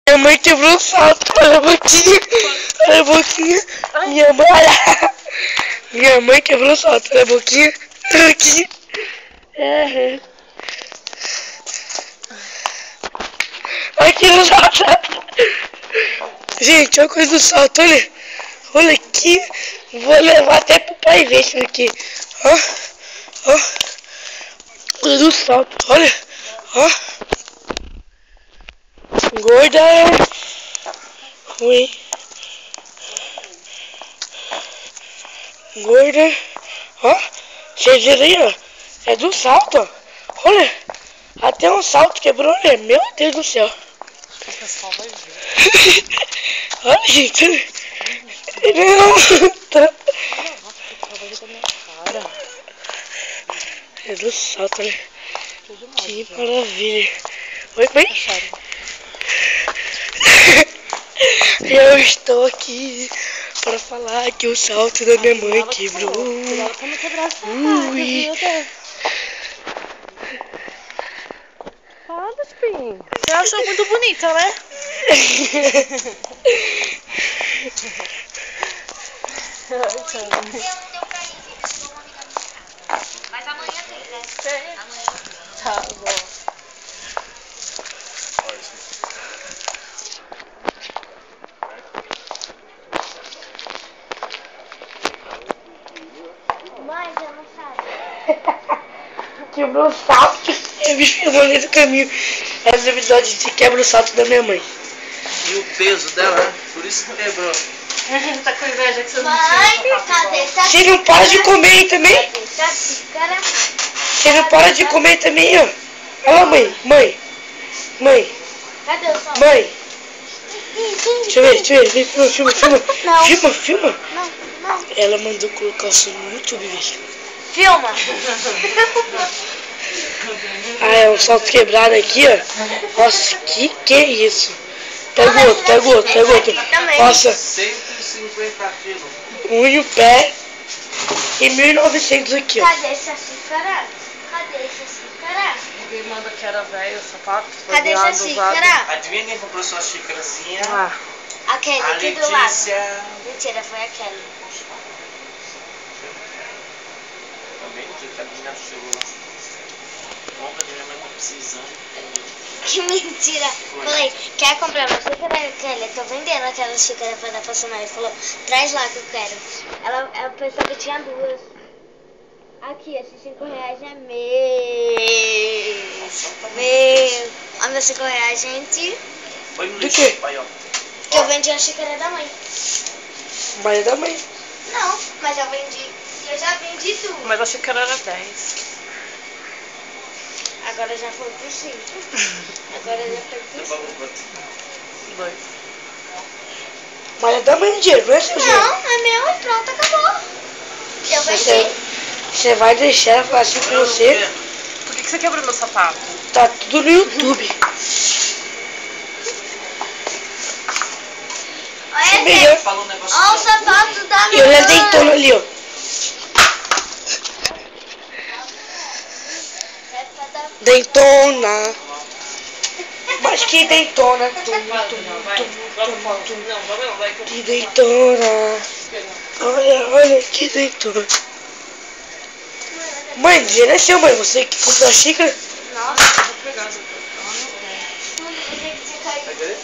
Minha mãe quebrou o salto, olha a boquinha, olha a boquinha. Minha mãe, olha. Minha mãe quebrou o salto, olha a boquinha, olha a boquinha. Aqui no salto. Gente, olha a coisa do salto, olha. Olha aqui, vou levar até pro pai ver isso aqui. Ó, ó. Coisa do salto, olha. Ó. Gorda é ruim. Gorda. Ó. Vocês viram aí, ó. É do salto, ó. Olha. Até um salto quebrou, né? Meu Deus do céu. O pessoal vai ver. Olha, gente. Não. Tá. É do salto, né? Que maravilha. Oi, mãe? Eu estou aqui para falar que o salto da minha mãe quebrou. Ui. Fala, Spin. Você achou muito bonita, né? Mas amanhã tem, né? Tem. Amanhã. Tá bom. Mãe, já não sabe. Quebrou o salto. Eu me filmou no meio do caminho. Esse é o episódio de quebra o salto da minha mãe. E o peso dela, né? Por isso que quebrou. Tá com inveja que você não Mãe, tinha. cadê essa Você não para de comer aí também? Cadê essa xícara? Você não para de comer também, ó. Olha lá, mãe. Mãe. Mãe. Cadê o som? Mãe. Deixa eu ver. Vem, filma. Não. Filma. Não. Ela mandou colocar o som no YouTube, velho. Filma. Ah, é um salto quebrado aqui, ó. Nossa, que é isso? Pega o outro. Nossa, 150 quilos. e o pé e 1.900 aqui, ó. Cadê essa xícara? Ninguém manda que era velho o sapato. Foi Cadê essa virado, usado. xícara? Adivinha quem comprou sua xícarazinha? Ah, Aquele A aqui do lado. Letícia. Mentira, foi aquele. Também, do jeito que a menina chegou lá. Compra que minha mãe tá precisando. Que mentira. Falei, quer comprar uma xícara? Aquela, eu tô vendendo aquela xícara pra dar pra sua mãe. Ele falou, traz lá que eu quero. Ela pensou que tinha duas. Aqui, esses R$5 é meu. Meu. Olha meus R$5, gente. Foi no Do lixo, quê? pai, ó. Que eu vendi a xícara da mãe. Mas é da mãe. Não, mas eu vendi. Eu já vendi tudo. mas achei que era 10. Agora já foi pro 5. Agora já foi pro 5. 2. Mas é da mãe, dinheiro, não é seu dinheiro. Não, é meu e pronto, acabou. Eu vendi. Você vai deixar ela falar assim com você. Por que você quebrou meu sapato? Tá tudo no YouTube. Olha, Melhor. gente. Falou um negócio. Olha o sapato da E minha olha a mãe. deitona ali, ó. Deitona. Mas que deitona. Que deitona. Olha que deitona. Mãe, dinheiro é seu, mãe. Você que comprou a xícara. Nossa, Eu vou pegar depois. não pensei que tinha caído. Vai querer?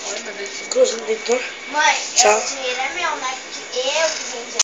Olha, mas deixa. Coisa deitona. Mãe, Tchau. o dinheiro é meu, né? Que eu que vendi